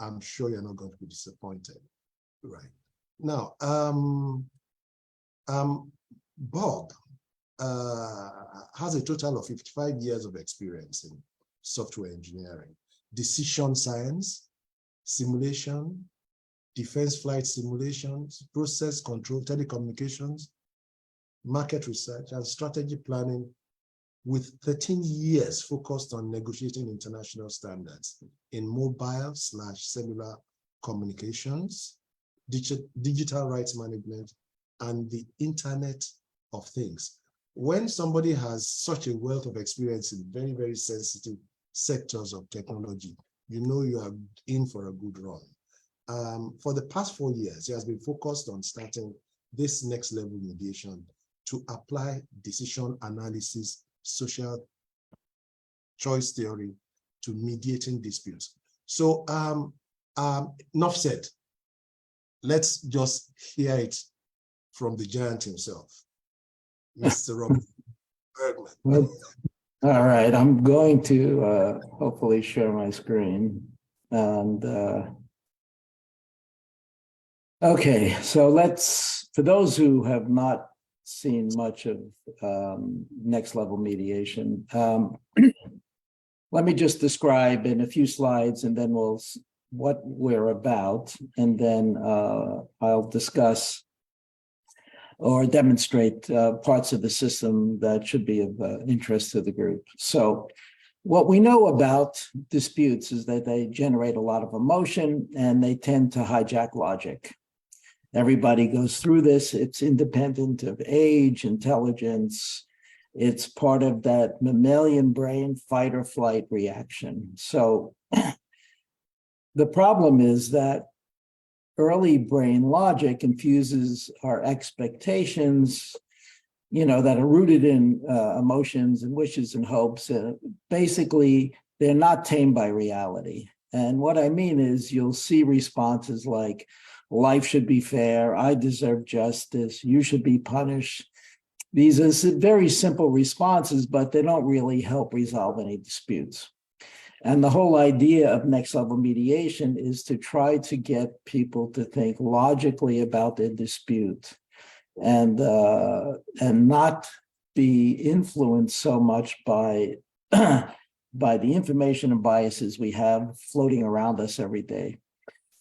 I'm sure you're not going to be disappointed. Right. Now, Bob has a total of 55 years of experience in software engineering, decision science, simulation, defense flight simulations, process control, telecommunications, market research, and strategy planning, with 13 years focused on negotiating international standards in mobile/cellular communications, digital rights management, and the Internet of Things. When somebody has such a wealth of experience in very, very sensitive sectors of technology, you know you are in for a good run. For the past 4 years, he has been focused on starting this next level mediation to apply decision analysis, social choice theory to mediating disputes. So enough said. Let's just hear it from the giant himself, Mr. Bob Bergman. All right, I'm going to hopefully share my screen. And okay, so let's, for those who have not seen much of Next Level Mediation, let me just describe in a few slides, and then what we're about, and then I'll discuss or demonstrate parts of the system that should be of interest to the group. So what we know about disputes is that they generate a lot of emotion and they tend to hijack logic. Everybody goes through this. It's independent of age, intelligence. It's part of that mammalian brain fight or flight reaction. So the problem is that early brain logic infuses our expectations, that are rooted in emotions and wishes and hopes. Basically, they're not tamed by reality. And what I mean is you'll see responses like, life should be fair, I deserve justice, you should be punished. These are very simple responses, but they don't really help resolve any disputes. And the whole idea of next level mediation is to try to get people to think logically about their dispute and not be influenced so much by, by the information and biases we have floating around us every day.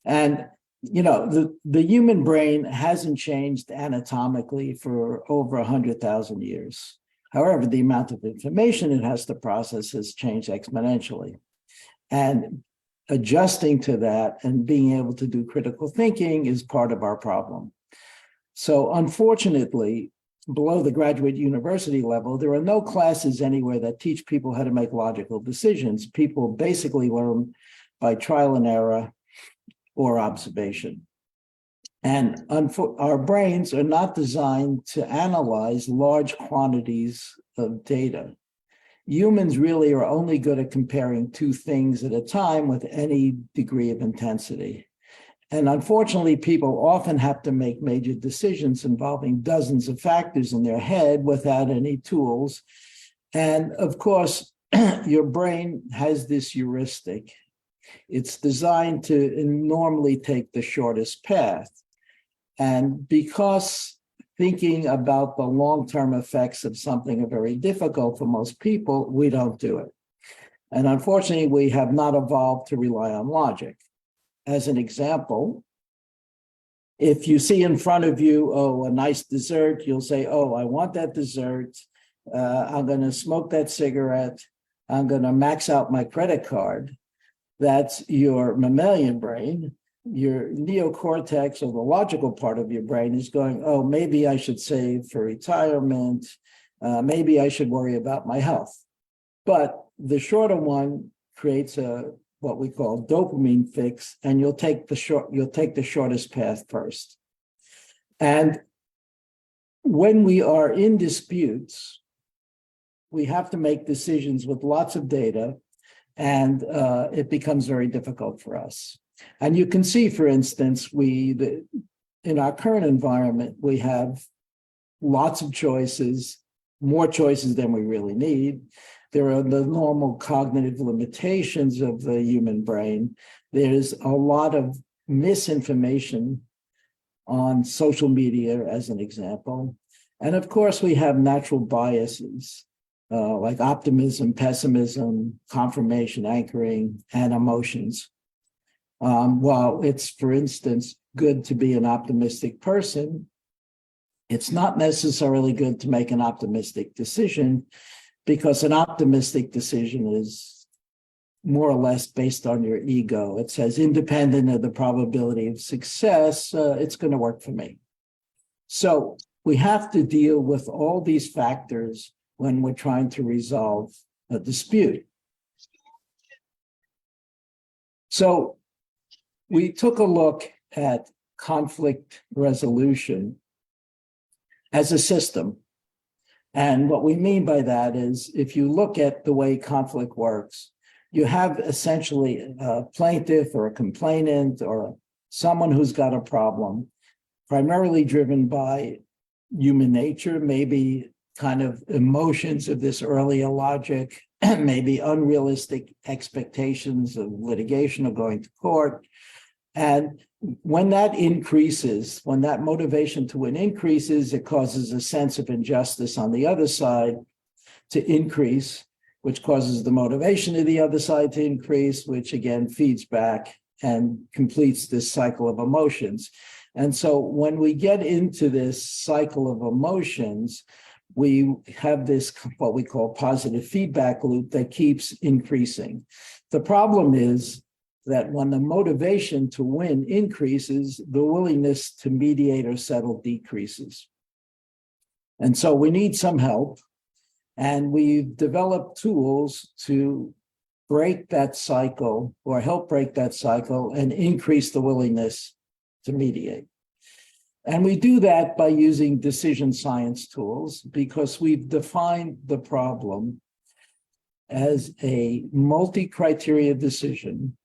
And the human brain hasn't changed anatomically for over 100,000 years. However, the amount of information it has to process has changed exponentially. And adjusting to that and being able to do critical thinking is part of our problem. So unfortunately, below the graduate university level, there are no classes anywhere that teach people how to make logical decisions. People basically learn by trial and error or observation. And our brains are not designed to analyze large quantities of data. Humans really are only good at comparing two things at a time with any degree of intensity. And unfortunately, people often have to make major decisions involving dozens of factors in their head without any tools. And of course, your brain has this heuristic. It's designed to normally take the shortest path. And because thinking about the long-term effects of something are very difficult for most people, we don't do it. And unfortunately, we have not evolved to rely on logic. As an example, if you see in front of you, a nice dessert, you'll say, I want that dessert. I'm going to smoke that cigarette. I'm going to max out my credit card. That's your mammalian brain. Your neocortex, or the logical part of your brain, is going, maybe I should save for retirement. Maybe I should worry about my health. But the shorter one creates what we call dopamine fix, and you'll take the shortest path first. And when we are in disputes, we have to make decisions with lots of data, and it becomes very difficult for us. And you can see, for instance, in our current environment, we have lots of choices, more choices than we really need. There are the normal cognitive limitations of the human brain. There's a lot of misinformation on social media, as an example. And of course, we have natural biases like optimism, pessimism, confirmation, anchoring, and emotions. While it's, for instance, good to be an optimistic person, it's not necessarily good to make an optimistic decision, because an optimistic decision is more or less based on your ego. It says, independent of the probability of success, it's going to work for me. So we have to deal with all these factors when we're trying to resolve a dispute. So we took a look at conflict resolution as a system. And what we mean by that is, if you look at the way conflict works, you have essentially a plaintiff or a complainant or someone who's got a problem, primarily driven by human nature, maybe kind of emotions of this earlier logic, maybe unrealistic expectations of litigation or going to court. And when that increases, when that motivation to win increases, it causes a sense of injustice on the other side to increase, which causes the motivation of the other side to increase, which again feeds back and completes this cycle of emotions. And so when we get into this cycle of emotions, we have this, what we call positive feedback loop that keeps increasing. The problem is that when the motivation to win increases, the willingness to mediate or settle decreases. And so we need some help. And we've developed tools to break that cycle or help break that cycle and increase the willingness to mediate. And we do that by using decision science tools, because we've defined the problem as a multi-criteria decision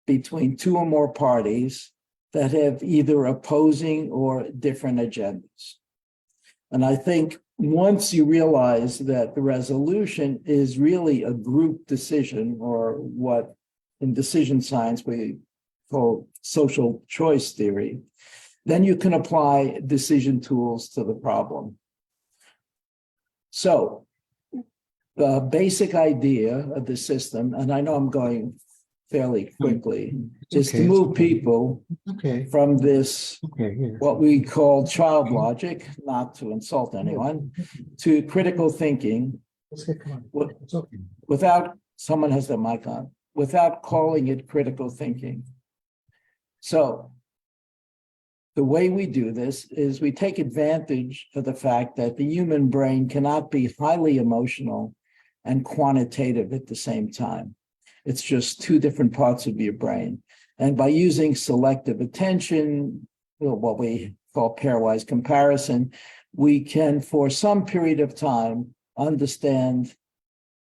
between two or more parties that have either opposing or different agendas. And I think once you realize that the resolution is really a group decision, or what in decision science we call social choice theory, then you can apply decision tools to the problem. So the basic idea of the system, and I know I'm going fairly quickly, is to move people from this, what we call child logic, not to insult anyone, to critical thinking, without, someone has their mic on, without calling it critical thinking. So the way we do this is we take advantage of the fact that the human brain cannot be highly emotional and quantitative at the same time. It's just two different parts of your brain. And by using selective attention, what we call pairwise comparison, we can, for some period of time, understand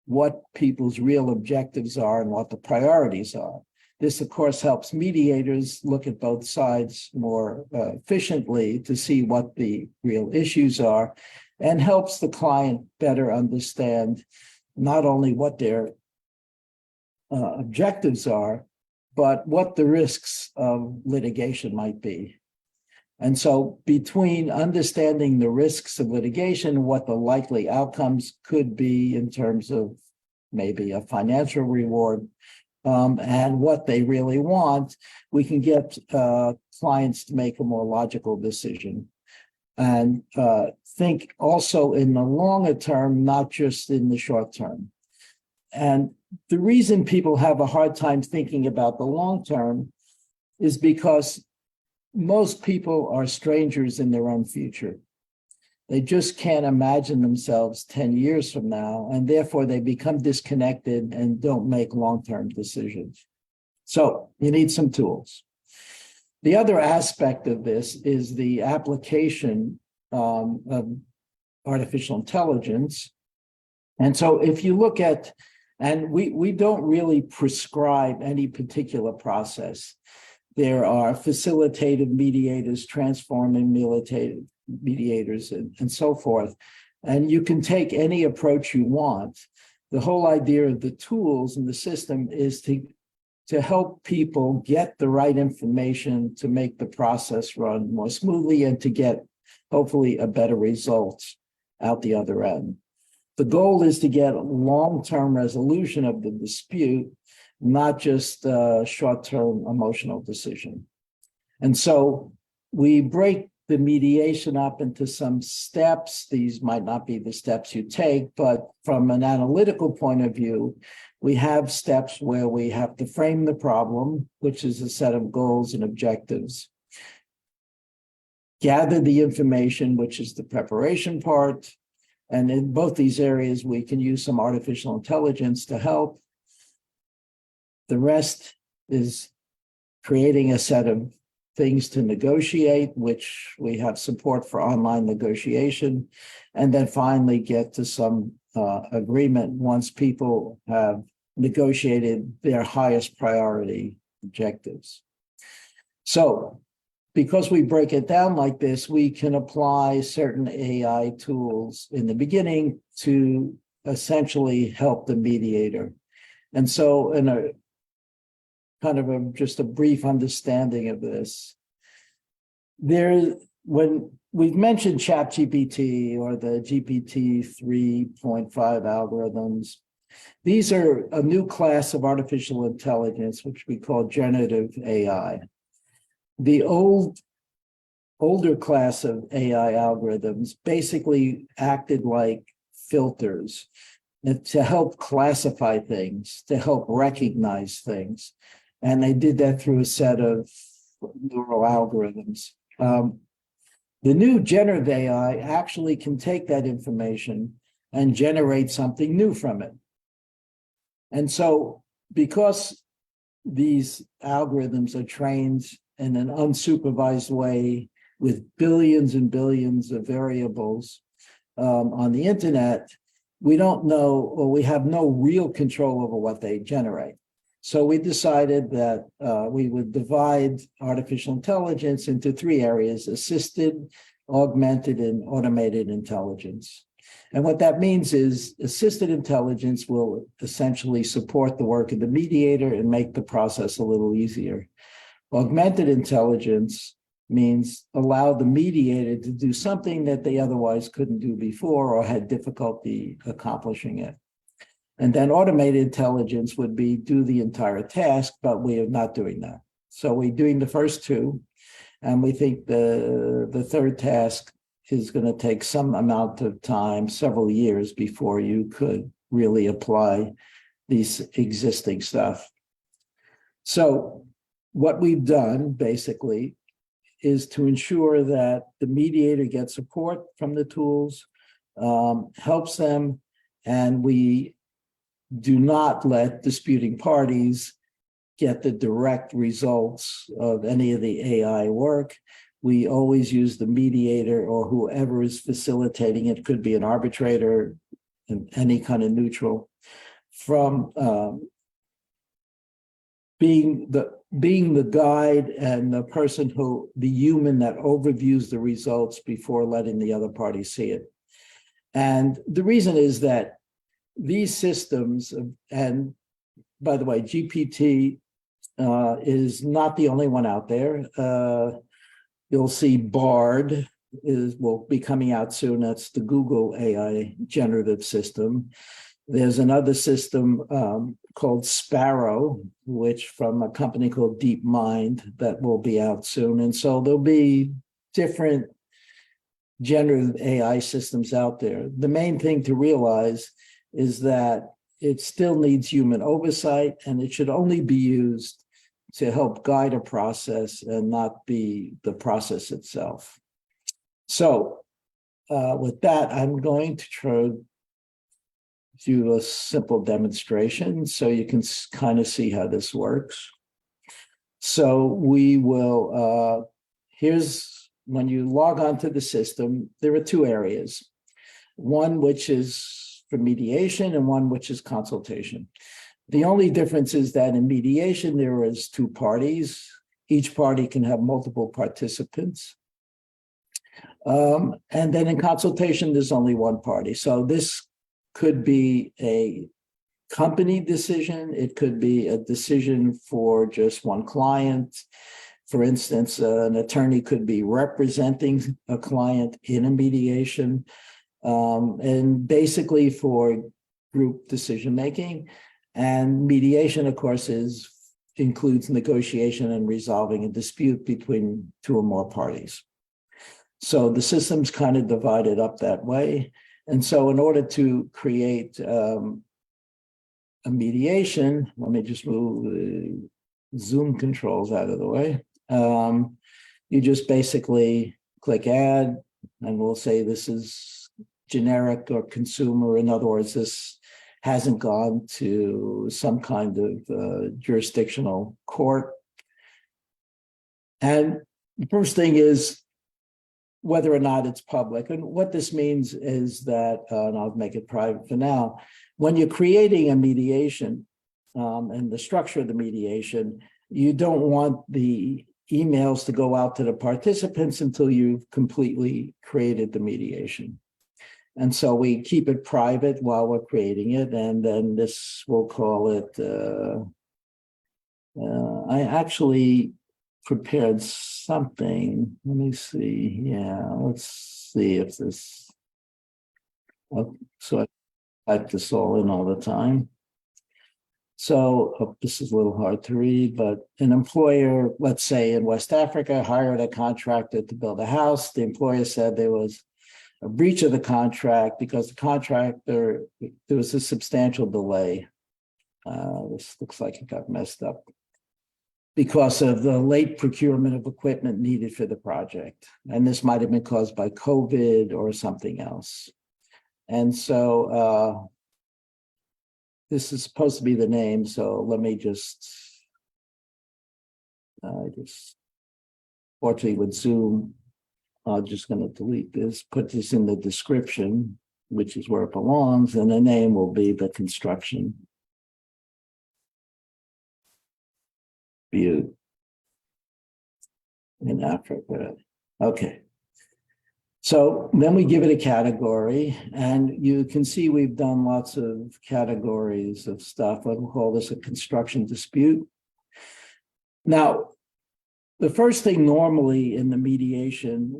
what people's real objectives are and what the priorities are. This, of course, helps mediators look at both sides more efficiently to see what the real issues are, and helps the client better understand not only what their objectives are, but what the risks of litigation might be. And so between understanding the risks of litigation, what the likely outcomes could be in terms of maybe a financial reward, and what they really want, we can get clients to make a more logical decision. And think also in the longer term, not just in the short term. And the reason people have a hard time thinking about the long term is because most people are strangers in their own future. They just can't imagine themselves 10 years from now, and therefore they become disconnected and don't make long-term decisions. So you need some tools. The other aspect of this is the application of artificial intelligence. And so if you look at, and we don't really prescribe any particular process. There are facilitative mediators, transforming mediators, and so forth. And you can take any approach you want. the whole idea of the tools in the system is to help people get the right information to make the process run more smoothly and to get hopefully a better result out the other end. The goal is to get long-term resolution of the dispute, not just a short-term emotional decision. And so we break the mediation up into some steps. These might not be the steps you take, but from an analytical point of view, we have steps where we have to frame the problem, which is a set of goals and objectives, gather the information, which is the preparation part. And in both these areas, we can use some artificial intelligence to help. The rest is creating a set of things to negotiate, which we have support for online negotiation, and then finally get to some agreement once people have negotiated their highest priority objectives. So because we break it down like this, we can apply certain AI tools in the beginning to essentially help the mediator. And so in a kind of just a brief understanding of this, when we've mentioned Chatgpt or the GPT 3.5 algorithms, these are a new class of artificial intelligence, which we call generative AI. The older class of AI algorithms basically acted like filters to help classify things, to help recognize things. And they did that through a set of neural algorithms. The new generative AI actually can take that information and generate something new from it. And so because these algorithms are trained in an unsupervised way with billions and billions of variables on the internet, we don't know, or we have no real control over what they generate. So we decided that we would divide artificial intelligence into three areas: assisted, augmented, and automated intelligence. And what that means is assisted intelligence will essentially support the work of the mediator and make the process a little easier. Augmented intelligence means allow the mediator to do something that they otherwise couldn't do before or had difficulty accomplishing it. And then automated intelligence would be do the entire task, but we are not doing that. So we're doing the first two, and we think the third task is going to take some amount of time, several years, before you could really apply these existing stuff. So what we've done basically is to ensure that the mediator gets support from the tools, helps them, and we do not let disputing parties get the direct results of any of the AI work. We always use the mediator or whoever is facilitating it, could be an arbitrator, any kind of neutral, from being the guide and the person the human that overviews the results before letting the other party see it. And the reason is that these systems, and by the way, GPT is not the only one out there. You'll see Bard will be coming out soon. That's the Google AI generative system. There's another system called Sparrow, which from a company called DeepMind, that will be out soon. And so there'll be different generative AI systems out there. The main thing to realize is that it still needs human oversight, and it should only be used to help guide a process and not be the process itself. So with that, I'm going to try to do a simple demonstration so you can kind of see how this works. So we will, when you log on to the system, there are two areas. One which is for mediation and one which is consultation. The only difference is that in mediation, there is two parties. Each party can have multiple participants. And then in consultation, there's only one party. So this could be a company decision. It could be a decision for just one client. For instance, an attorney could be representing a client in a mediation, and basically for group decision-making. And mediation, of course, includes negotiation and resolving a dispute between two or more parties. So the system's kind of divided up that way. And so in order to create a mediation, let me just move the Zoom controls out of the way. You just basically click add, and we'll say this is generic or consumer. In other words, this hasn't gone to some kind of jurisdictional court. And the first thing is whether or not it's public. And what this means is that, and I'll make it private for now, when you're creating a mediation and the structure of the mediation, you don't want the emails to go out to the participants until you've completely created the mediation. And so we keep it private while we're creating it. And then this, we'll call it, I actually prepared something. Let me see. Yeah, let's see if this, so I type this all in all the time. So this is a little hard to read, but an employer, let's say in West Africa, hired a contractor to build a house. The employer said there was a breach of the contract because the contractor, there was a substantial delay. This looks like it got messed up because of the late procurement of equipment needed for the project. And this might have been caused by COVID or something else. And so this is supposed to be the name. So let me fortunately with Zoom, I'm just going to delete this, put this in the description, which is where it belongs, and the name will be the construction view in Africa. Okay. So then we give it a category, and you can see we've done lots of categories of stuff. I'll call this a construction dispute. Now, the first thing normally in the mediation,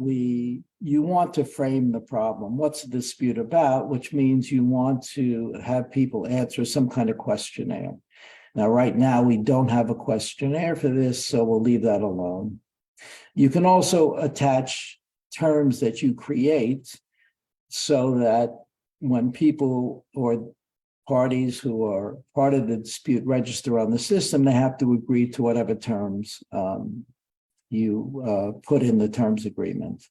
you want to frame the problem. What's the dispute about? Which means you want to have people answer some kind of questionnaire. Now, right now, we don't have a questionnaire for this, so we'll leave that alone. You can also attach terms that you create so that when people or parties who are part of the dispute register on the system, they have to agree to whatever terms you put in the terms agreement.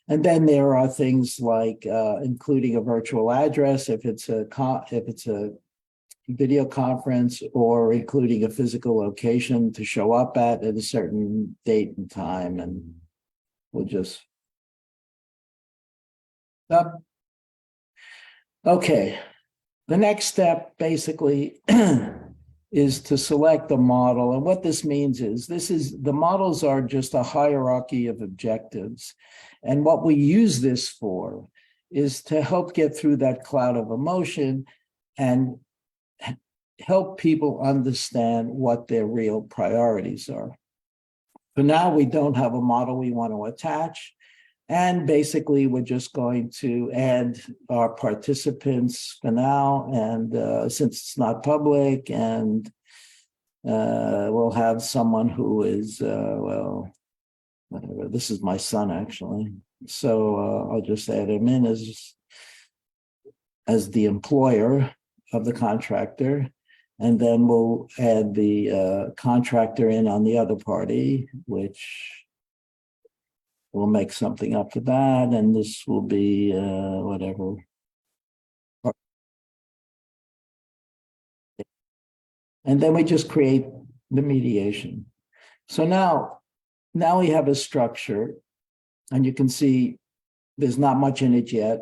And then there are things like including a virtual address if it's a video conference, or including a physical location to show up at a certain date and time. And we'll just stop. Okay, the next step basically is to select the model. And what this means is the models are just a hierarchy of objectives. And what we use this for is to help get through that cloud of emotion and help people understand what their real priorities are. For now, we don't have a model we want to attach. And basically, we're just going to add our participants for now. And since it's not public, and we'll have someone who is, well, whatever. This is my son, actually. So I'll just add him in as the employer of the contractor. And then we'll add the contractor in on the other party, which we'll make something up for that. And this will be whatever. And then we just create the mediation. So now we have a structure, and you can see there's not much in it yet.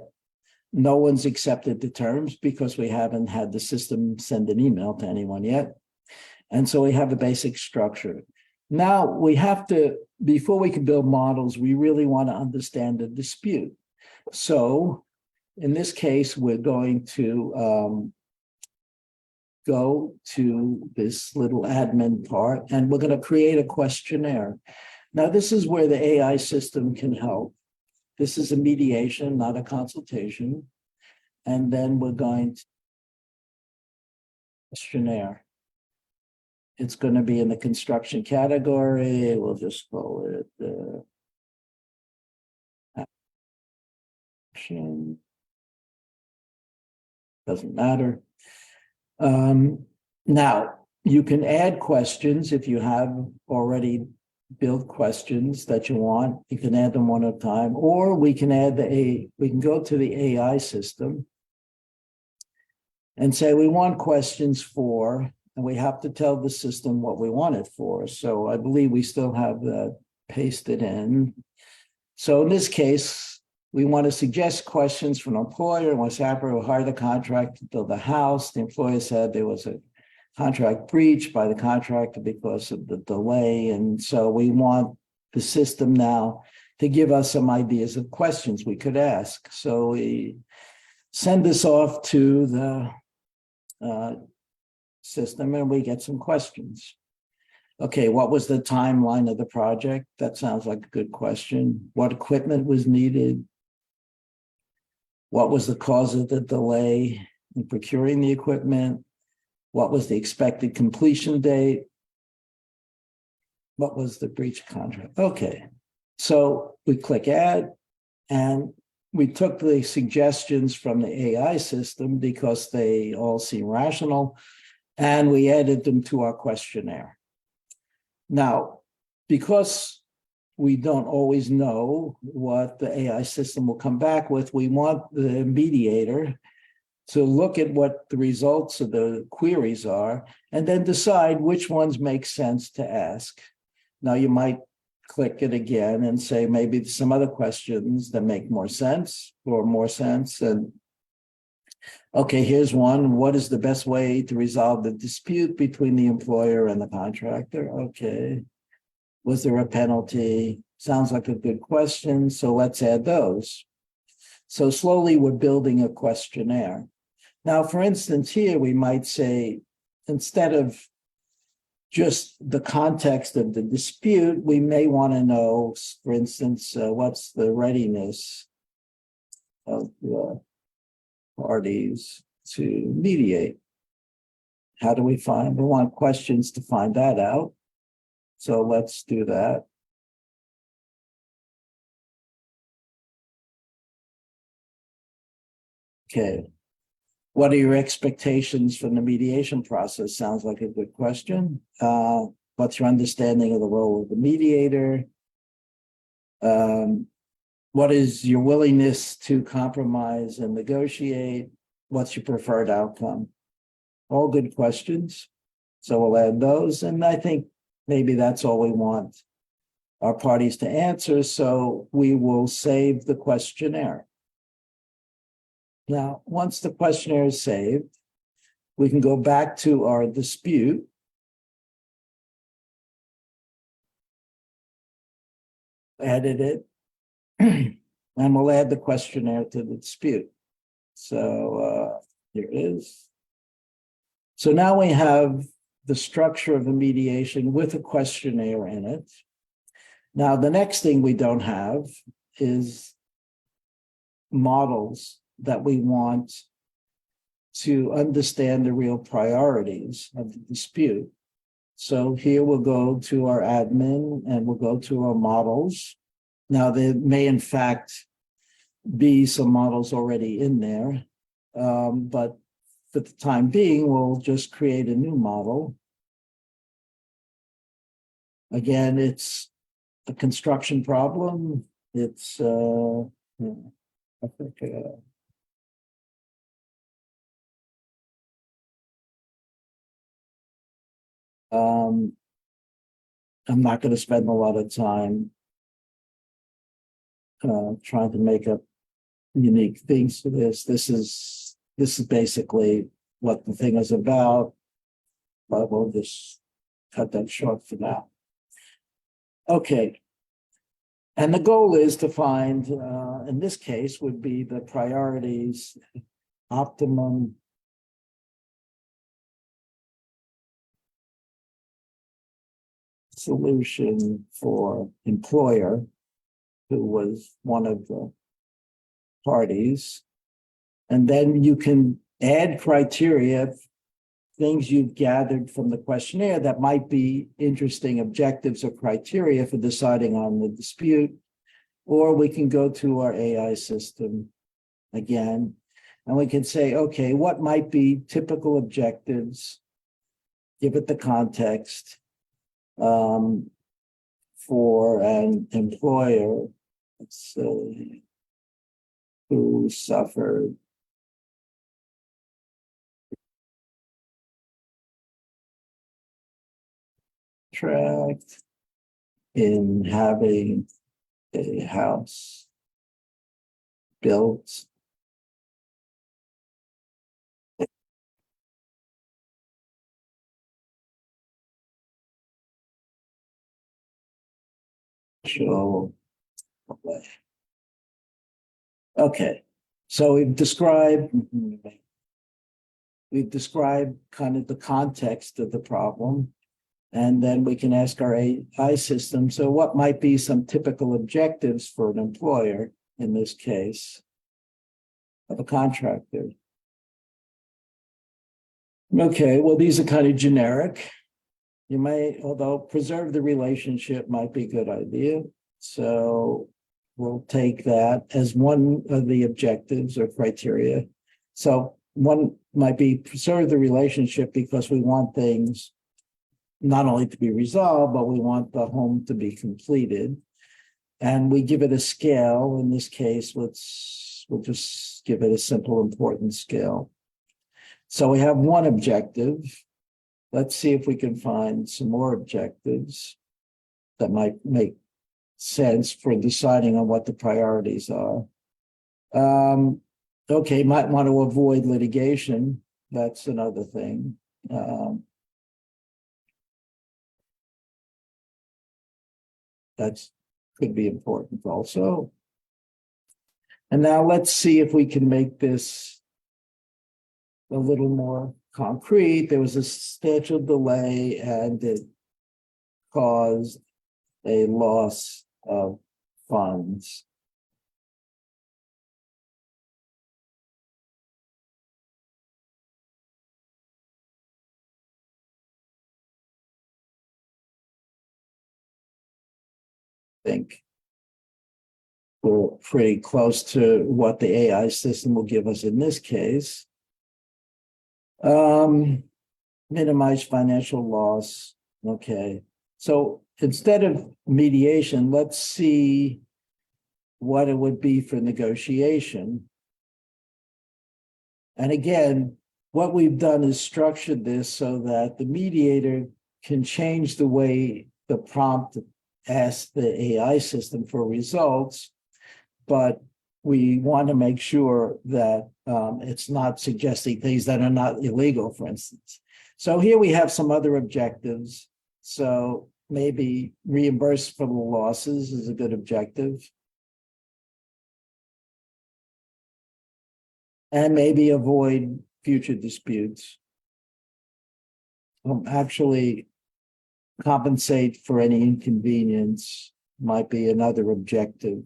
No one's accepted the terms because we haven't had the system send an email to anyone yet. And so we have a basic structure. Now we have to, before we can build models, we really want to understand the dispute. So in this case, we're going to go to this little admin part, and we're going to create a questionnaire. Now, this is where the AI system can help. This is a mediation, not a consultation. And then we're going to questionnaire. It's going to be in the construction category. We'll just call it action. Doesn't matter. Now, you can add questions if you have already built questions that you want. You can add them one at a time, or we can we can go to the AI system and say we want questions for, and we have to tell the system what we want it for. So I believe we still have that pasted in. So in this case, we want to suggest questions for an employer in West Africa who hired the contractor to build a house. The employer said there was a contract breach by the contractor because of the delay. And so we want the system now to give us some ideas of questions we could ask. So we send this off to the system and we get some questions. Okay, what was the timeline of the project? That sounds like a good question. What equipment was needed? What was the cause of the delay in procuring the equipment? What was the expected completion date? What was the breach contract? Okay, so we click add, and we took the suggestions from the AI system because they all seem rational, and we added them to our questionnaire. Now, because we don't always know what the AI system will come back with, we want the mediator to look at what the results of the queries are and then decide which ones make sense to ask. Now, you might click it again and say maybe some other questions that make more sense or more sense. And okay, here's one. What is the best way to resolve the dispute between the employer and the contractor? Okay. Was there a penalty? Sounds like a good question. So let's add those. So slowly we're building a questionnaire. Now, for instance, here we might say, instead of just the context of the dispute, we may want to know, for instance, what's the readiness of the parties to mediate? How do we want questions to find that out. So let's do that. Okay. What are your expectations from the mediation process? Sounds like a good question. What's your understanding of the role of the mediator? What is your willingness to compromise and negotiate? What's your preferred outcome? All good questions. So we'll add those. And I think maybe that's all we want our parties to answer. So we will save the questionnaire. Now, once the questionnaire is saved, we can go back to our dispute. Edit it, and we'll add the questionnaire to the dispute. So here it is. So now we have the structure of the mediation with a questionnaire in it. Now, the next thing we don't have is models that we want to understand the real priorities of the dispute. So here we'll go to our admin and we'll go to our models. Now, there may in fact be some models already in there, but for the time being, we'll just create a new model. Again, it's a construction problem. It's, I think, I'm not going to spend a lot of time trying to make up unique things for this. This is basically what the thing is about, but we'll just cut that short for now. Okay. And the goal is to find, in this case, would be the priorities, optimum solution for employer, who was one of the parties. And then you can add criteria, things you've gathered from the questionnaire that might be interesting objectives or criteria for deciding on the dispute. Or we can go to our AI system again, and we can say, okay, what might be typical objectives? Give it the context for an employer, let's say, who suffered tract in having a house built show away. Okay, so we've described kind of the context of the problem, and then we can ask our AI system, so what might be some typical objectives for an employer, in this case, of a contractor? Okay, well, these are kind of generic. You may, although preserve the relationship might be a good idea. So we'll take that as one of the objectives or criteria. So one might be preserve the relationship because we want things not only to be resolved, but we want the home to be completed. And we give it a scale. In this case, we'll just give it a simple importance scale. So we have one objective. Let's see if we can find some more objectives that might make sense for deciding on what the priorities are. Okay, might want to avoid litigation. That's another thing. That's could be important also. And now let's see if we can make this a little more concrete. There was a substantial delay and it caused a loss of funds. I think we're pretty close to what the AI system will give us in this case. Minimize financial loss. Okay. So instead of mediation, let's see what it would be for negotiation. And again, what we've done is structured this so that the mediator can change the way the prompt asks the AI system for results, but we want to make sure that it's not suggesting things that are not illegal, for instance. So here we have some other objectives. So maybe reimburse for the losses is a good objective. And maybe avoid future disputes. Actually, compensate for any inconvenience might be another objective.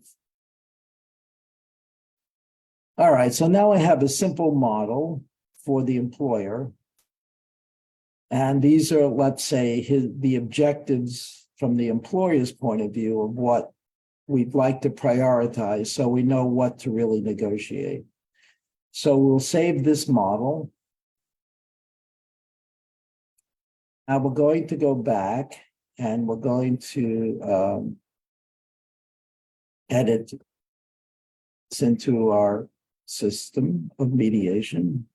All right, so now I have a simple model for the employer. And these are, let's say, the objectives from the employer's point of view of what we'd like to prioritize so we know what to really negotiate. So we'll save this model. Now we're going to go back and we're going to edit this into our system of mediation.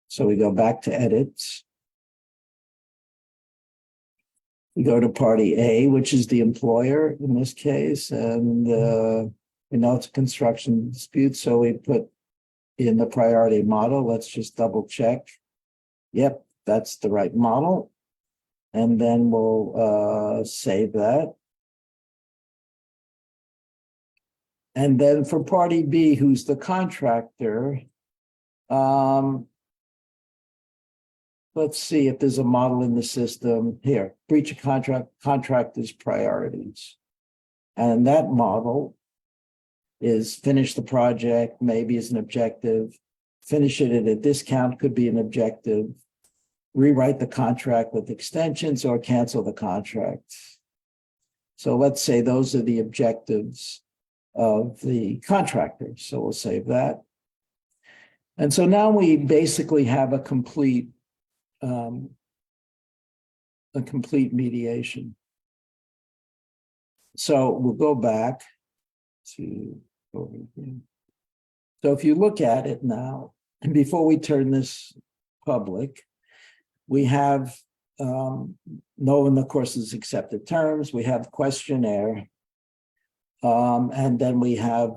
So we go back to edits. We go to party A, which is the employer in this case, and we know it's a construction dispute, so we put in the priority model. Let's just double check. Yep, that's the right model. And then we'll save that. And then for party B, who's the contractor, let's see if there's a model in the system here, breach of contractor's priorities. And that model is finish the project, maybe is an objective, finish it at a discount could be an objective, rewrite the contract with extensions or cancel the contract. So let's say those are the objectives of the contractor. So we'll save that. And so now we basically have a complete mediation. So we'll go back to over here. So if you look at it now, and before we turn this public, we have no one, of course, is accepted terms. We have questionnaire, and then we have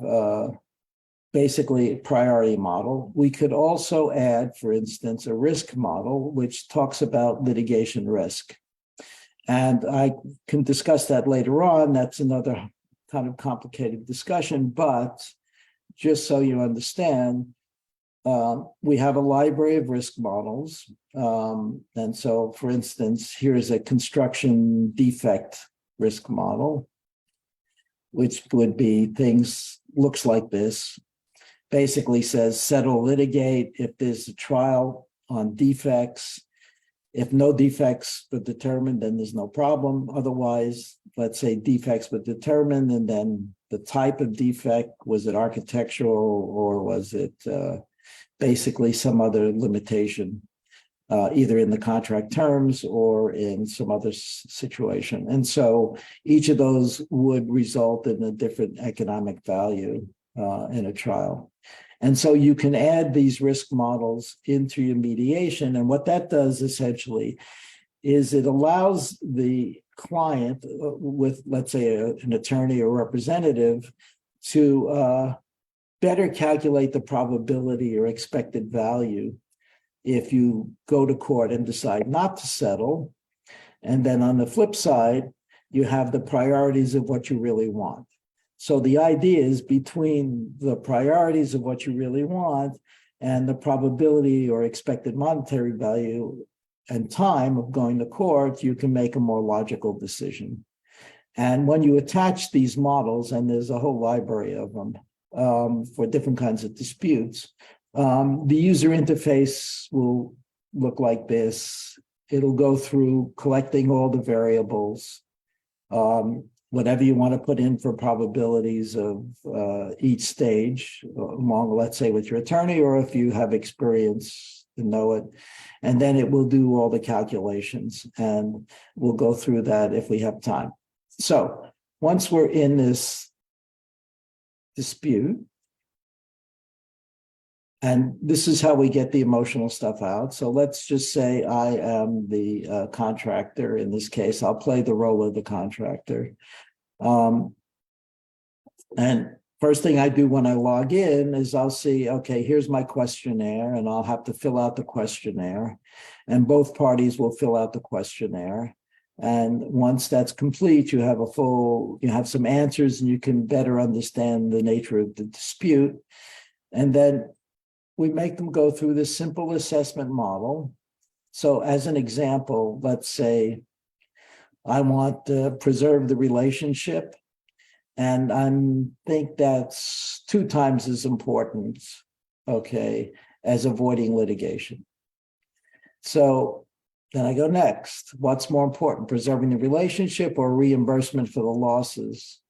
basically a priority model. We could also add, for instance, a risk model, which talks about litigation risk. And I can discuss that later on. That's another kind of complicated discussion, but just so you understand, we have a library of risk models. And so, for instance, here's a construction defect risk model, which would be things, looks like this. Basically says settle, litigate if there's a trial on defects. If no defects were determined, then there's no problem. Otherwise, let's say defects were determined, and then the type of defect, was it architectural or was it basically some other limitation, either in the contract terms or in some other situation. And so each of those would result in a different economic value in a trial. And so you can add these risk models into your mediation. And what that does essentially is it allows the client with, let's say, an attorney or representative to better calculate the probability or expected value if you go to court and decide not to settle. And then on the flip side, you have the priorities of what you really want. So the idea is between the priorities of what you really want and the probability or expected monetary value and time of going to court, you can make a more logical decision. And when you attach these models, and there's a whole library of them for different kinds of disputes, the user interface will look like this. It'll go through collecting all the variables, whatever you want to put in for probabilities of each stage, along, let's say, with your attorney, or if you have experience to know it. And then it will do all the calculations, and we'll go through that if we have time. So once we're in this dispute, and this is how we get the emotional stuff out. So let's just say I am the contractor. In this case, I'll play the role of the contractor. And first thing I do when I log in is I'll see, okay, here's my questionnaire, and I'll have to fill out the questionnaire, and both parties will fill out the questionnaire. And once that's complete, you have some answers, and you can better understand the nature of the dispute. And then we make them go through this simple assessment model. So as an example, let's say I want to preserve the relationship, and I think that's 2 times as important, okay, as avoiding litigation. So then I go next. What's more important, preserving the relationship or reimbursement for the losses?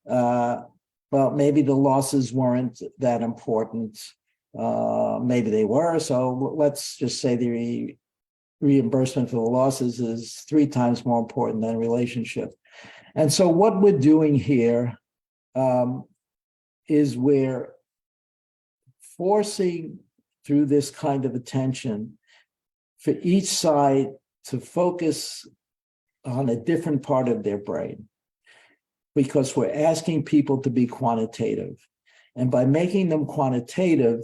Well, maybe the losses weren't that important. Maybe they were. So let's just say the reimbursement for the losses is 3 times more important than relationship. And so what we're doing here is we're forcing through this kind of attention for each side to focus on a different part of their brain, because we're asking people to be quantitative. And by making them quantitative,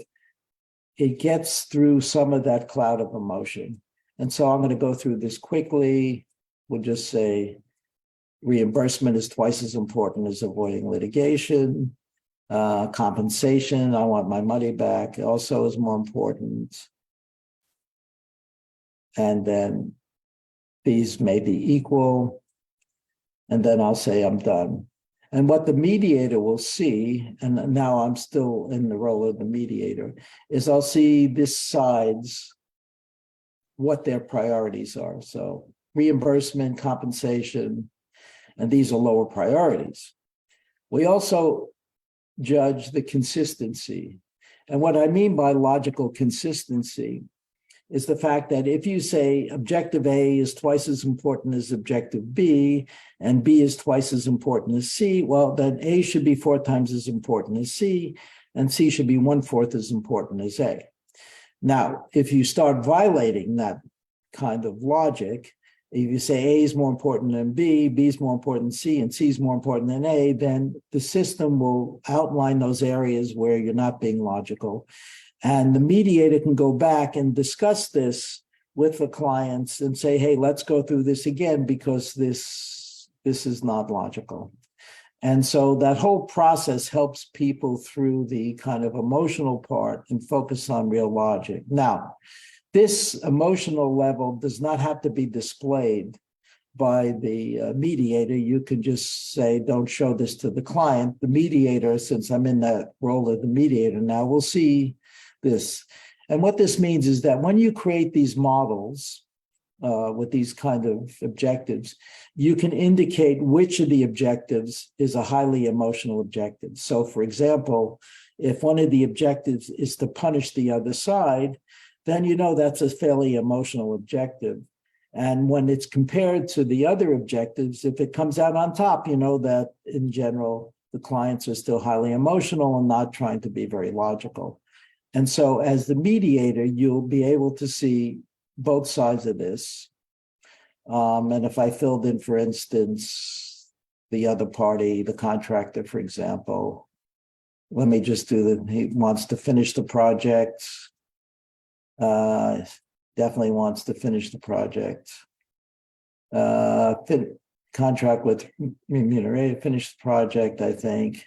it gets through some of that cloud of emotion. And so I'm going to go through this quickly. We'll just say reimbursement is twice as important as avoiding litigation. Compensation, I want my money back, also is more important. and then these may be equal, and then I'll say I'm done. And what the mediator will see, and now I'm still in the role of the mediator, is I'll see this side's what their priorities are. So reimbursement, compensation, and these are lower priorities. We also judge the consistency. And what I mean by logical consistency is the fact that if you say objective A is twice as important as objective B, and B is twice as important as C, well, then A should be 4 times as important as C, and C should be 1/4 as important as A. Now, if you start violating that kind of logic, if you say A is more important than B, B is more important than C, and C is more important than A, then the system will outline those areas where you're not being logical. And the mediator can go back and discuss this with the clients and say, hey, let's go through this again because this is not logical. And so that whole process helps people through the kind of emotional part and focus on real logic. Now, this emotional level does not have to be displayed by the mediator. You can just say, don't show this to the client. The mediator, since I'm in that role of the mediator now, will see this. And what this means is that when you create these models with these kind of objectives, you can indicate which of the objectives is a highly emotional objective. So for example, if one of the objectives is to punish the other side, then you know that's a fairly emotional objective. And when it's compared to the other objectives, if it comes out on top, you know that in general, the clients are still highly emotional and not trying to be very logical. And so as the mediator, you'll be able to see both sides of this. And if I filled in, for instance, the other party, the contractor, for example, let me just do he wants to finish the project. Definitely wants to finish the project. Contract with remuneration, finish the project, I think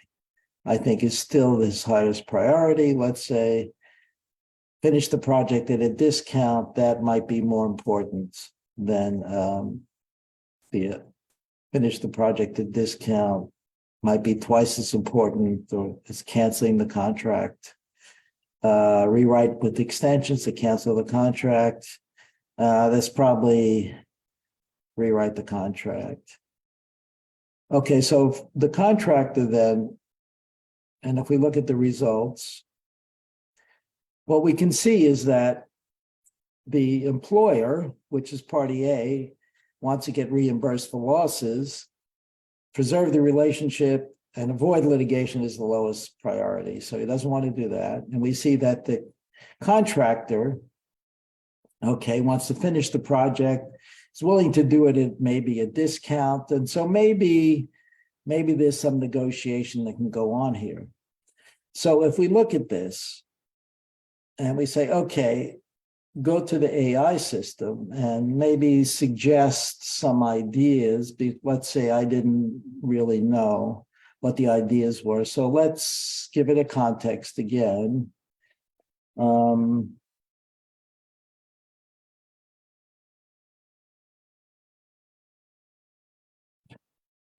is still his highest priority. Let's say finish the project at a discount, that might be more important than finish the project at discount might be twice as important as canceling the contract. Rewrite with extensions to cancel the contract. That's probably rewrite the contract. Okay, so the contractor then, and if we look at the results, what we can see is that the employer, which is party A, wants to get reimbursed for losses, preserve the relationship, and avoid litigation is the lowest priority. So he doesn't want to do that. And we see that the contractor, okay, wants to finish the project, is willing to do it at maybe a discount. And so maybe there's some negotiation that can go on here. So if we look at this and we say, okay, go to the AI system and maybe suggest some ideas. Let's say I didn't really know what the ideas were. So let's give it a context again.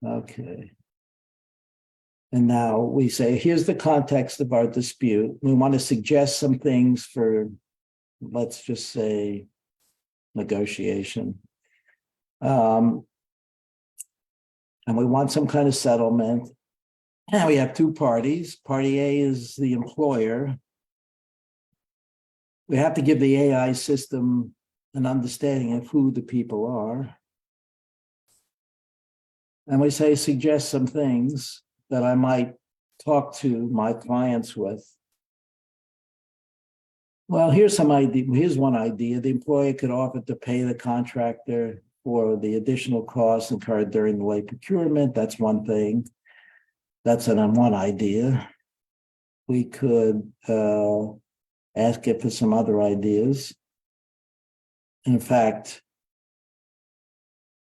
Okay. And now we say, here's the context of our dispute. We want to suggest some things for, let's just say, negotiation. And we want some kind of settlement. Now we have two parties. Party A is the employer. We have to give the AI system an understanding of who the people are. And we say, suggest some things that I might talk to my clients with. Well, here's some idea. Here's one idea. The employer could offer to pay the contractor for the additional costs incurred during the late procurement. That's one thing. That's one idea. We could ask it for some other ideas. In fact,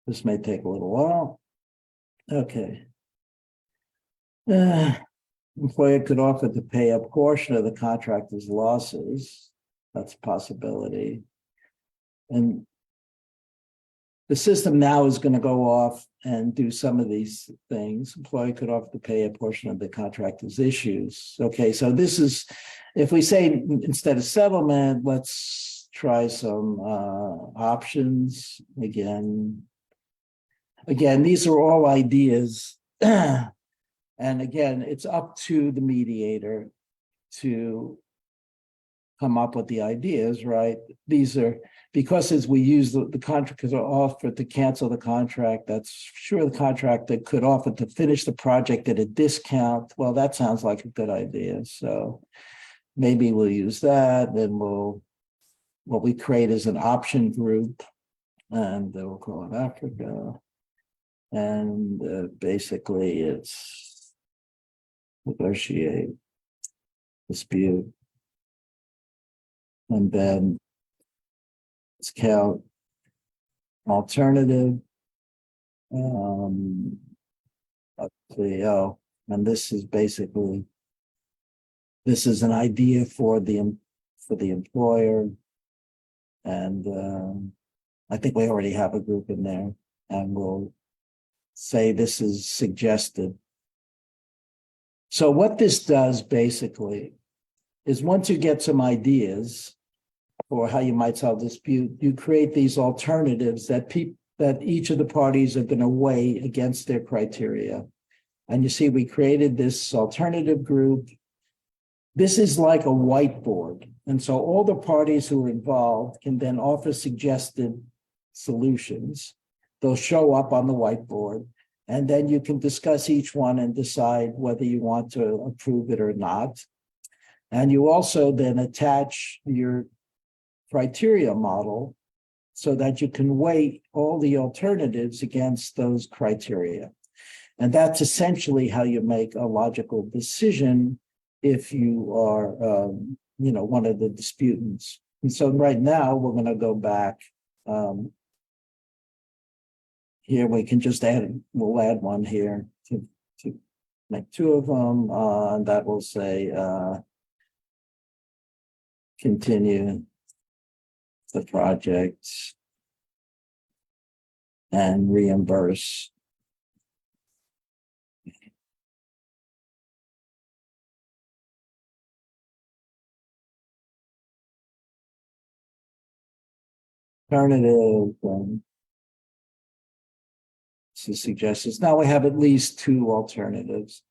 this may take a little while. Okay. Employer could offer to pay a portion of the contractor's losses. That's a possibility. And the system now is going to go off and do some of these things. Employer could offer to pay a portion of the contractor's issues. Okay, so this is, if we say instead of settlement, let's try some options. Again, these are all ideas. And again, it's up to the mediator to come up with the ideas, right? These are, because as we use the contractors are offered to cancel the contract, that's sure the contractor could offer to finish the project at a discount. Well, that sounds like a good idea. So maybe we'll use that. Then what we create is an option group, and we'll call it Africa. And basically it's negotiate, dispute, and then let's count alternative. Let's see, and this is basically, this is an idea for the employer, and I think we already have a group in there, and we'll say this is suggested. So what this does basically is once you get some ideas for how you might solve dispute, you create these alternatives that each of the parties are going to weigh against their criteria. And you see, we created this alternative group. This is like a whiteboard. And so all the parties who are involved can then offer suggested solutions. They'll show up on the whiteboard, and then you can discuss each one and decide whether you want to approve it or not. And you also then attach your criteria model so that you can weigh all the alternatives against those criteria. And that's essentially how you make a logical decision if you are, one of the disputants. And so right now we're going to go back. Here we can just we'll add one here to make two of them. And that will say continue the project and reimburse. Alternative suggestions. Now we have at least two alternatives.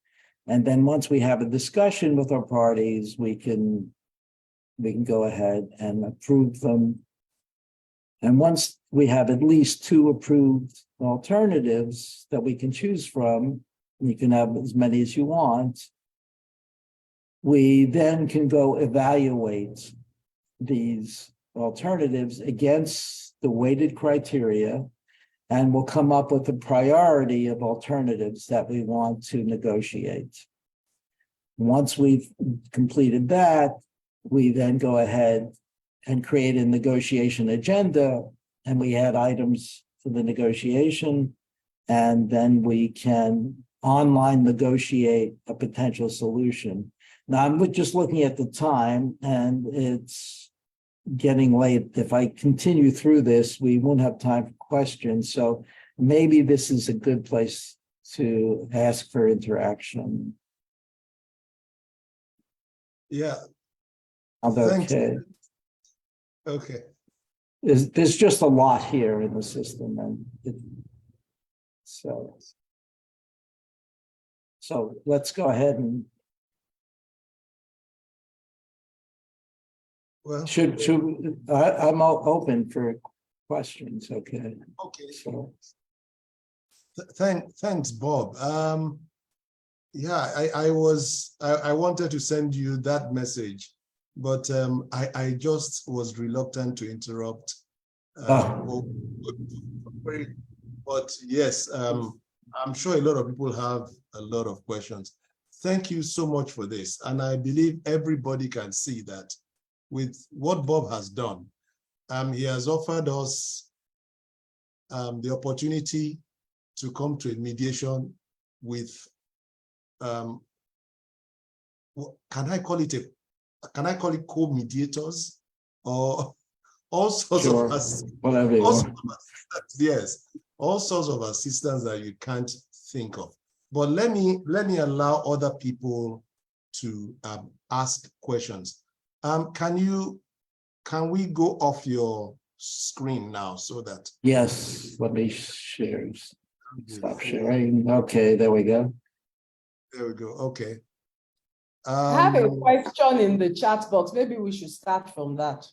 And then once we have a discussion with our parties, we can go ahead and approve them. And once we have at least two approved alternatives that we can choose from, you can have as many as you want, we then can go evaluate these alternatives against the weighted criteria, and we'll come up with a priority of alternatives that we want to negotiate. Once we've completed that, we then go ahead and create a negotiation agenda, and we add items for the negotiation, and then we can online negotiate a potential solution. Now, I'm just looking at the time, and it's getting late. If I continue through this, we won't have time for questions. So maybe this is a good place to ask for interaction. Yeah. Okay. Okay. There's just a lot here in the system, and so let's go ahead and I'm open for questions. Okay. Okay. So thanks, Bob. Yeah, I wanted to send you that message, but I just was reluctant to interrupt. But yes, I'm sure a lot of people have a lot of questions. Thank you so much for this. And I believe everybody can see that with what Bob has done, he has offered us the opportunity to come to a mediation with, can I call it co-mediators, or all sorts Sure. of Whatever you all want. sorts of assistants, yes, all sorts of assistants that you can't think of. But let me allow other people to ask questions. Can we go off your screen now so that Yes, let me share. Stop sharing. Okay, there we go. there we go. Okay. I have a question in the chat box. Maybe we should start from that.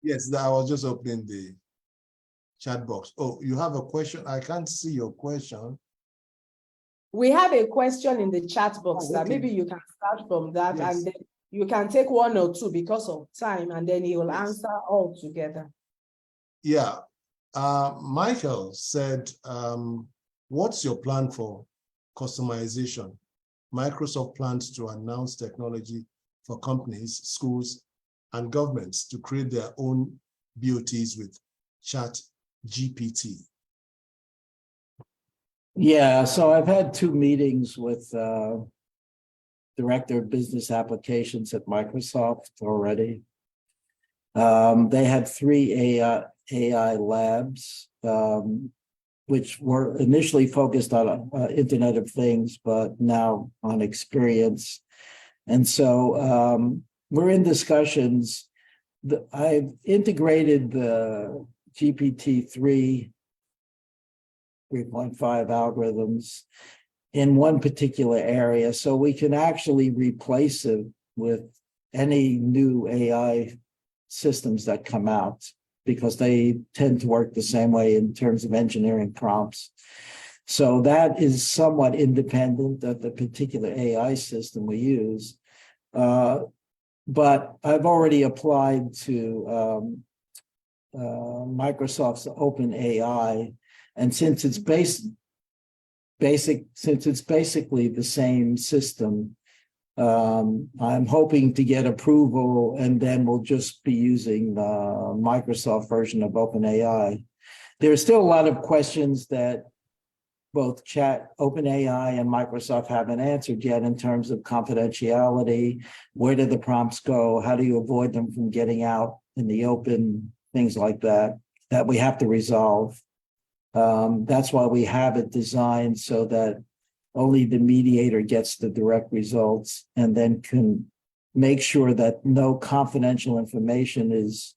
Yes, I was just opening the chat box. Oh, you have a question? I can't see your question. We have a question in the chat box that okay. maybe you can start from that, Yes. and then you can take one or two because of time, and then he will answer all together. Yeah. Michael said, what's your plan for customization? Microsoft plans to announce technology for companies, schools, and governments to create their own BOTs with Chatgpt. Yeah, so I've had 2 meetings with Director of Business Applications at Microsoft already. They had 3 AI labs, which were initially focused on Internet of Things, but now on experience. And so we're in discussions. I've integrated the GPT-3 3.5 algorithms in one particular area, so we can actually replace it with any new AI systems that come out, because they tend to work the same way in terms of engineering prompts. So that is somewhat independent of the particular AI system we use. But I've already applied to Microsoft's OpenAI, and since it's basically the same system, I'm hoping to get approval, and then we'll just be using the Microsoft version of OpenAI. There are still a lot of questions that both OpenAI and Microsoft haven't answered yet in terms of confidentiality. Where do the prompts go? How do you avoid them from getting out in the open? Things like that we have to resolve. That's why we have it designed so that only the mediator gets the direct results, and then can make sure that no confidential information is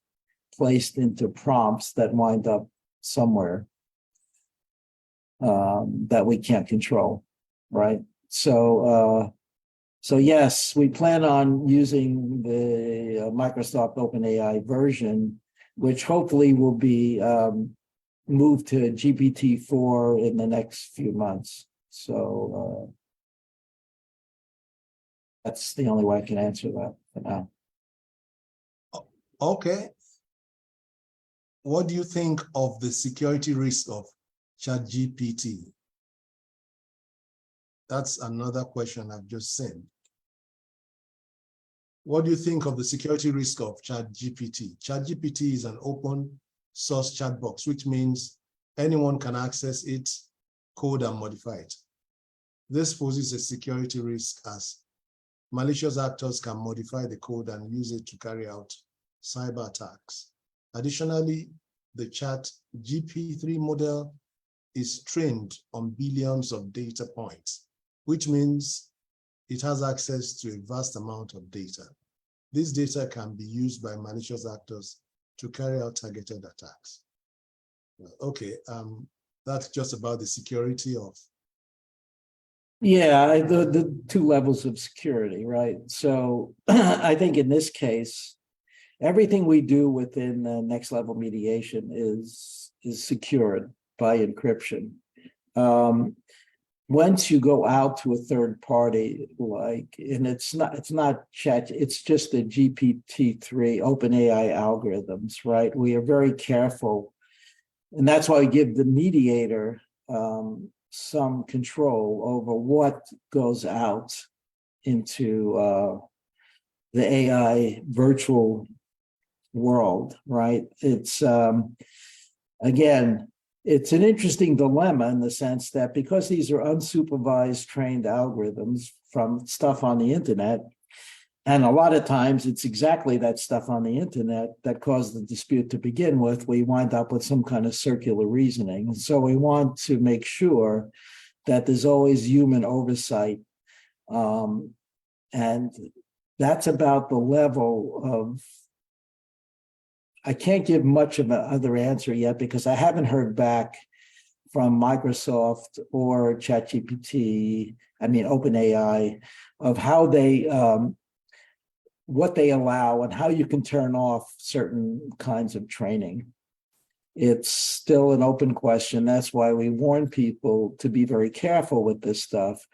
placed into prompts that wind up somewhere that we can't control, right? So yes, we plan on using the Microsoft OpenAI version, which hopefully will be moved to GPT-4 in the next few months. So that's the only way I can answer that for now. Okay. What do you think of the security risk of Chatgpt? That's another question I've just seen. What do you think of the security risk of Chatgpt? Chatgpt is an open source chat box, which means anyone can access it, code, and modify it. This poses a security risk, as malicious actors can modify the code and use it to carry out cyber attacks. Additionally, the Chatgpt-3 model is trained on billions of data points, which means it has access to a vast amount of data. This data can be used by malicious actors to carry out targeted attacks. Okay, that's just about the security of. Yeah, the 2 levels of security, right? So I think in this case, everything we do within the Nextlevel Mediation is secured by encryption. Once you go out to a third party, and it's not chat, it's just the GPT-3 OpenAI algorithms, right? We are very careful, and that's why we give the mediator some control over what goes out into the AI virtual world, right? It's again, it's an interesting dilemma in the sense that because these are unsupervised trained algorithms from stuff on the internet, And a lot of times it's exactly that stuff on the internet that caused the dispute to begin with. We wind up with some kind of circular reasoning. And so we want to make sure that there's always human oversight. And that's about the level of, I can't give much of another answer yet because I haven't heard back from Microsoft or Chatgpt, OpenAI, of how they, what they allow and how you can turn off certain kinds of training. It's still an open question. That's why we warn people to be very careful with this stuff,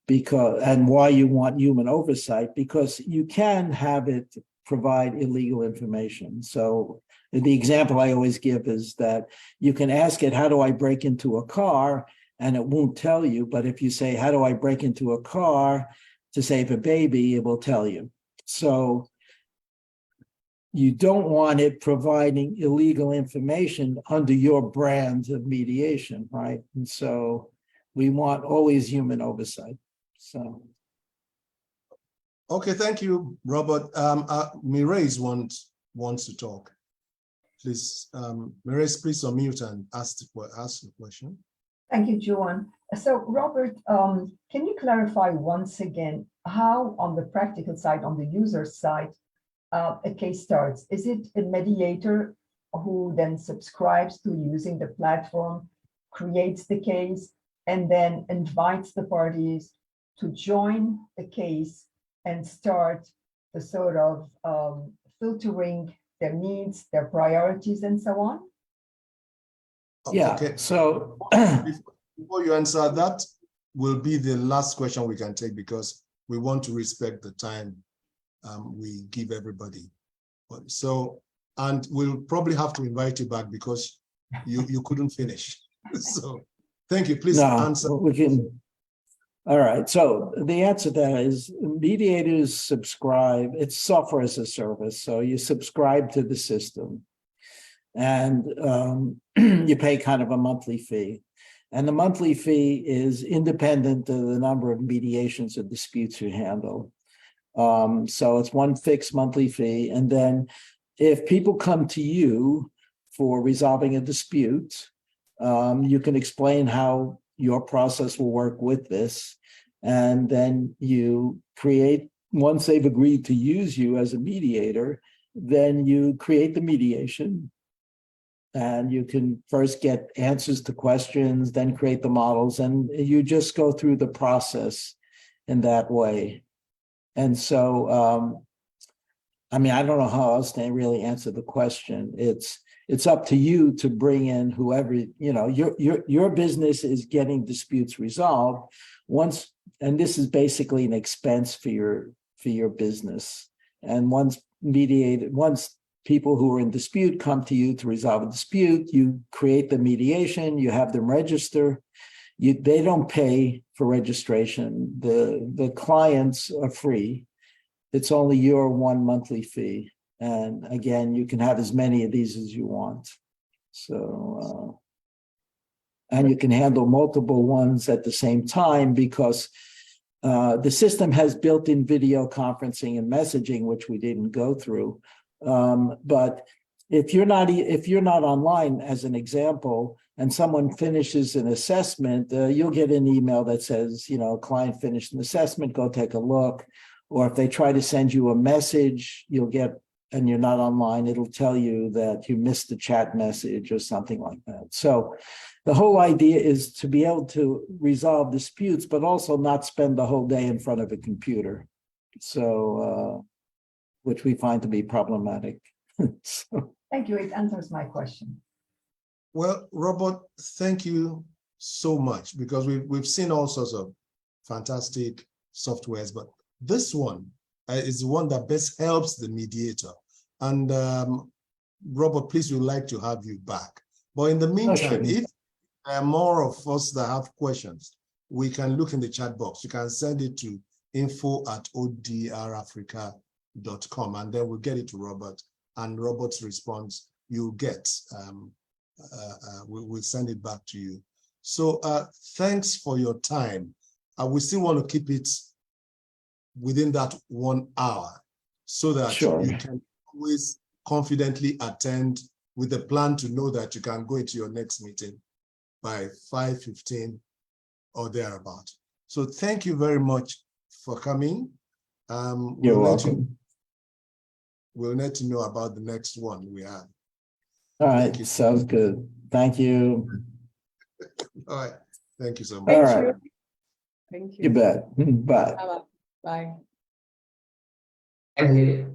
because, and why you want human oversight, because you can have it provide illegal information. So the example I always give is that you can ask it, how do I break into a car? And it won't tell you. But if you say, how do I break into a car to save a baby, it will tell you. So you don't want it providing illegal information under your brand of mediation, right? And so we want always human oversight. So. Okay, thank you, Robert. Mireille wants to talk. Please, Mireille, please unmute and ask the question. Thank you, Joan. So, Robert, can you clarify once again how, on the practical side, on the user side, a case starts? Is it a mediator who then subscribes to using the platform, creates the case, and then invites the parties to join the case and start the sort of filtering their needs, their priorities, and so on? Yeah, okay. So before you answer, that will be the last question we can take because we want to respect the time we give everybody. So, and we'll probably have to invite you back because you couldn't finish. So thank you. Please answer. We can. All right. So the answer to that is mediators subscribe. It's software as a service. So you subscribe to the system and you pay kind of a monthly fee. And the monthly fee is independent of the number of mediations or disputes you handle. So it's one fixed monthly fee. And then if people come to you for resolving a dispute, you can explain how your process will work with this. And then you create, once they've agreed to use you as a mediator, then you create the mediation. And you can first get answers to questions, then create the models, and you just go through the process in that way. And so, I don't know how else to really answer the question. It's up to you to bring in whoever, your business is getting disputes resolved once, and this is basically an expense for your business. And once people who are in dispute come to you to resolve a dispute, you create the mediation, you have them register. They don't pay for registration. The clients are free. It's only your one monthly fee. And again, you can have as many of these as you want. So, and you can handle multiple ones at the same time because the system has built-in video conferencing and messaging, which we didn't go through. But if you're not online, as an example, and someone finishes an assessment, you'll get an email that says, client finished an assessment, go take a look. Or if they try to send you a message, you'll get, and you're not online, it'll tell you that you missed the chat message or something like that. So the whole idea is to be able to resolve disputes, but also not spend the whole day in front of a computer. So, which we find to be problematic. So. Thank you. It answers my question. Well, Robert, thank you so much because we've seen all sorts of fantastic softwares, but this one is the one that best helps the mediator. And Robert, please, we'd like to have you back. But in the meantime, if there are more of us that have questions, we can look in the chat box. You can send it to info@odrafrica.com, and then we'll get it to Robert. And Robert's response you'll get. We'll send it back to you. So thanks for your time. We still want to keep it within that 1 hour so that Sure. you can always confidently attend with a plan to know that you can go into your next meeting by 5:15 or thereabout. So thank you very much for coming. You're welcome. We'll let you know about the next one we have. All right, Thank you. sounds good. Thank you. All right. Thank you so much. All Thank right, you. Thank you. you bet. Bye. Bye. Bye. Bye.